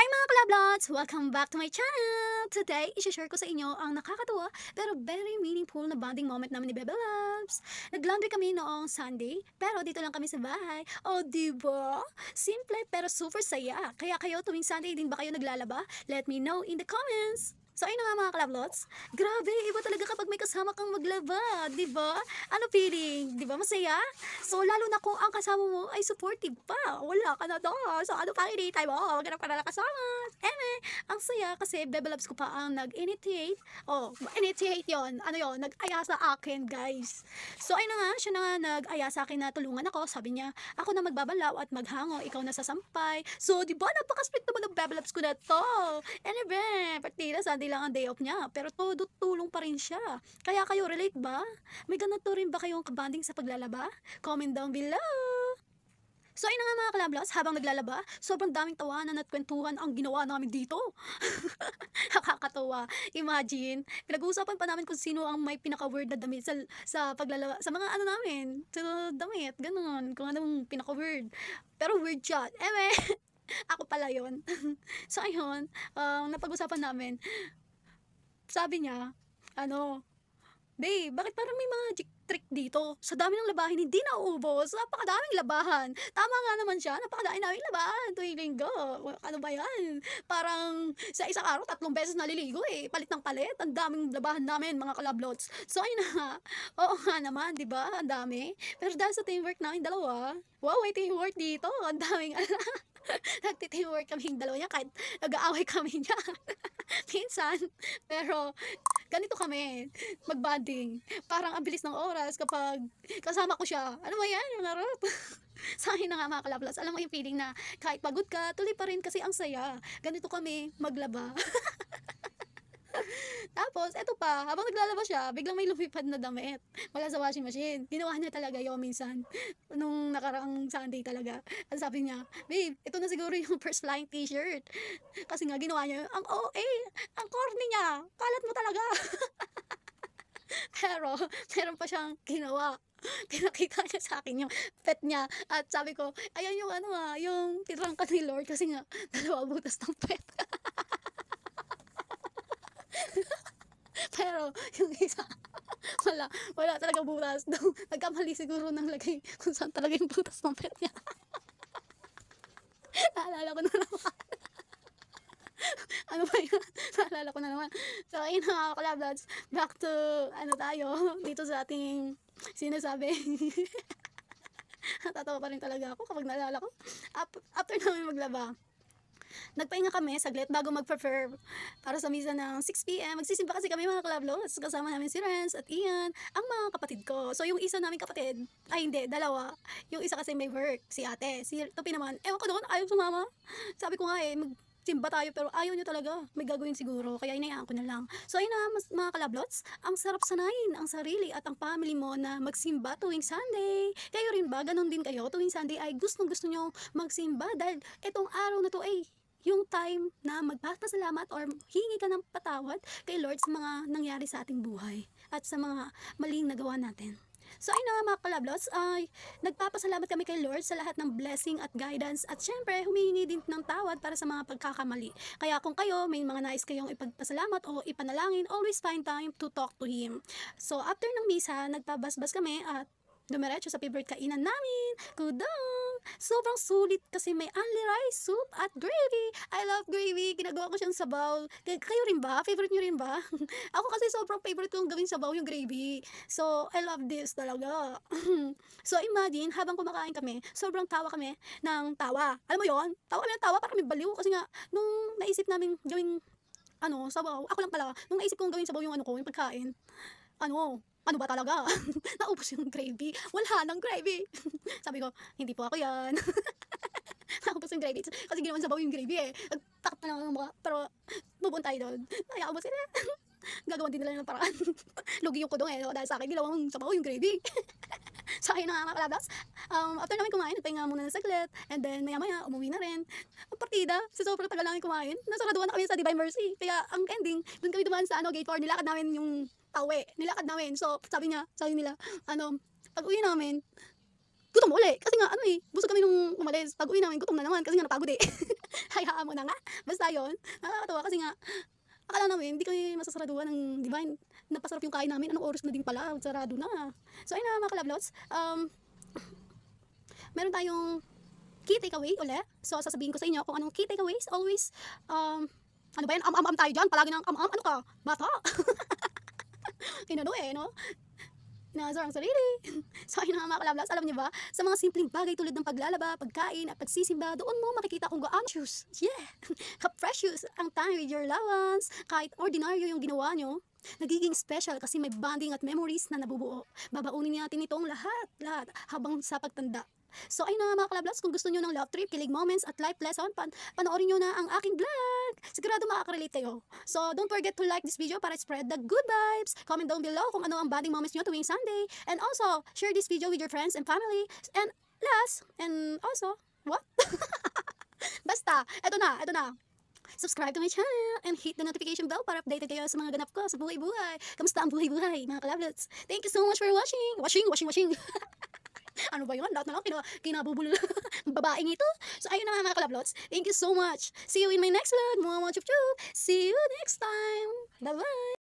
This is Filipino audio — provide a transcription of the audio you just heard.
Hi mga kalablots! Welcome back to my channel! Today, i-share ko sa inyo ang nakakatuwa pero very meaningful na bonding moment namin ni Bebe Loves. Nag-laundry kami noong Sunday, pero dito lang kami sa bahay. O, diba? Simple pero super saya. Kaya kayo tuwing Sunday din ba kayo naglalaba? Let me know in the comments! So ayun na nga mga kalablots, grabe, iba talaga kapag may kasama kang maglaba, di ba? Ano feeling? Di ba masaya? So lalo na kung ang kasama mo ay supportive pa, wala ka na doon. So ano pang inihintay mo? Maghanap ka na ng kasama. Eme, ang saya kasi Bebe Loves ko pa ang nag-initiate. Oh, initiate yon. Ano yon? Nag-aya sa akin, guys. So ayun na nga, siya na nga nag-aya sa akin na tulungan ako. Sabi niya, ako na magbabalaw at maghango, ikaw na sasampay. So di ba napaka-sweet naman ng Bebe Loves ko na to. Anyway, partida, Sunday lang ang day off niya, pero todo tulong pa rin siya. Kaya kayo relate ba? May ganito rin ba kayong kabanding sa paglalaba? Comment down below! So ayun na nga mga kalablas, habang naglalaba, sobrang daming tawanan at kwentuhan ang ginawa namin dito. Nakakatawa. Imagine, pinag-uusapan pa namin kung sino ang may pinaka-weird na damit sa paglalaba, sa mga ano namin, sa damit, ganun, kung anong pinaka-weird. Pero weird siya. Ako pala yon. So ayun, napag-usapan namin, sabi niya, ano, babe, bakit parang may magic trick dito? Sa dami ng labahin, hindi nauubos. Napakadaming labahan. Tama nga naman siya, napakadami naming labahan tuwing linggo. Ano ba yan? Parang sa isang araw, 3 beses naliligo eh. Palit ng palit. Ang daming labahan namin, mga kalablots. So, ayun na nga. Oo nga naman, di ba? Ang dami. Pero dahil sa teamwork namin dalawa, wow, may teamwork dito. Ang daming, nagti-teamwork kaming dalawa niya kahit nag-aaway kami niya. Minsan. Pero, ganito kami, mag-bonding. Parang ang bilis ng oras kapag kasama ko siya. Ano ba yan? Yung laro? Sa akin na nga mga kalablas, alam mo yung feeling na kahit pagod ka, tuloy pa rin kasi ang saya. Ganito kami maglaba. Tapos, eto pa, habang naglalaba siya, biglang may lumipad na damit mula sa washing machine. Ginawa niya talaga yun minsan. Nung nakaraang Sunday talaga. At sabi niya, babe, ito na siguro yung first flying t-shirt. Kasi nga ginawa niya, ang OA, ang corny niya, kalat mo talaga. Pero, meron pa siyang ginawa. Pinakita niya sa akin yung pet niya. At sabi ko, ayan yung ano yung tinrangka ni Lord kasi nga, 2 butas ng pet. Pero, yung isa, wala talaga butas. Nagkamali siguro ng lagay kung saan talaga yung butas ng pet niya. Naalala ko na naman. Ano ba yun? Naalala ko na naman. So, ayun na nga, kalablads. Back to, ano tayo, dito sa ating sinasabi. Natatawa pa rin talaga ako kapag naalala ko. After namin maglaba, nagpahinga kami saglit bago mag-prepare para sa misa ng 6 p.m. Magsisimba kasi kami mga kalablos. Kasama namin si Renz at Ian, ang mga kapatid ko. So yung isa namin kapatid, ay hindi, dalawa. Yung isa kasi may work, si ate. Si Topi naman, ewan ko doon, ayaw sumama. Sabi ko nga simba tayo pero ayaw niyo talaga. May gagawin siguro, kaya inayaan ko na lang. So ayun na mga kalablots, ang sarap sanayin ang sarili at ang family mo na magsimba tuwing Sunday. Kayo rin ba? Ganon din kayo? Tuwing Sunday ay gustong-gusto nyo magsimba dahil itong araw na to ay yung time na magpapasalamat or hingi ka ng patawad kay Lord sa mga nangyari sa ating buhay at sa mga maling nagawa natin. So ayun na nga mga kalablots, ay nagpapasalamat kami kay Lord sa lahat ng blessing at guidance at syempre humihingi din ng tawad para sa mga pagkakamali. Kaya kung kayo may mga nais kayong ipagpasalamat o ipanalangin, always find time to talk to Him. So after ng misa, nagpabasbas kami at dumiretso sa favorite kainan namin, Kudong! Sobrang sulit kasi may only rice, soup, at gravy. I love gravy. Ginagawa ko siyang sabaw. Kayo rin ba? Favorite nyo rin ba? Ako kasi sobrang favorite kong gawin sabaw yung gravy. So, I love this talaga. So, imagine, habang kumakain kami, sobrang tawa kami ng tawa. Alam mo yon? Tawa kami ng tawa, parang may baliw. Kasi nga, nung naisip namin gawing sabaw, ako lang pala, nung naisip kong gawin sabaw yung yung pagkain, ano ba talaga? Naubos yung gravy. Wala nang gravy. Sabi ko, hindi po ako yan. Naubos yung gravy. Kasi ginawan sabaw yung gravy eh. Nagtakot na lang ang mukha. Pero, move tayo doon. Hayaan mo sila. Gagawan din nila ng paraan. Lugi yung kudong eh. Dahil sa akin, ginawang sabaw yung gravy. So, ayun na nga mga kalabas. After namin kumain, nagpahinga muna ng saglit. And then, maya-maya, umuwi na rin. Ang partida, sa sobrang tagal namin kumain, nasaraduan na kami sa Divine Mercy. Kaya, ang ending, dun kami dumaan sa gate 4, nilakad namin yung tawe. Nilakad namin. So, sabi nila, pag uwi namin, gutom uli. Kasi nga, ano eh, busog kami nung umalis. Pag uwi namin, gutom na naman kasi nga napagod eh. Hayaan mo na nga. Basta yun, nakakatawa kasi nga, akala namin, hindi kami masasaraduhan ng Divine. Napasarap yung kain namin. Anong oras na din pala? Sarado na. So, ayun na mga kalablots. Meron tayong key takeaway ulit. So, sasabihin ko sa inyo kung anong key takeaways. Always, ano ba yan? Am-am tayo dyan. Palagi ng am-am. Ano ka? Bata. Inano eh, no? Inasar ang sarili. So, ayun na mga kalablas. Alam niyo ba? Sa mga simpleng bagay tulad ng paglalaba, pagkain, at pagsisimba, doon mo makikita kung gaano precious. Yeah! Ka-precious ang time with your loved ones. Kahit ordinaryo yung ginawa nyo, nagiging special kasi may bonding at memories na nabubuo. Babaunin natin itong lahat habang sa pagtanda. So ayun na mga kalablas, kung gusto nyo ng love trip, kilig moments at life lesson, panoorin nyo na ang aking vlog. Sigurado makaka-relate kayo. So don't forget to like this video para spread the good vibes. Comment down below kung ano ang bonding moments nyo tuwing Sunday. And also, share this video with your friends and family. And last, and also, what? Basta, eto na. Subscribe to my channel and hit the notification bell para updated kayo sa mga ganap ko sa buhay-buhay. Kamusta ang buhay-buhay, mga kalablots? Thank you so much for watching. Washing. Ano ba yun? Lahat na lang kinabubulol ang babaeng ito. So ayun na mga kalablots. Thank you so much. See you in my next vlog. Mga chup chup. See you next time. Bye-bye.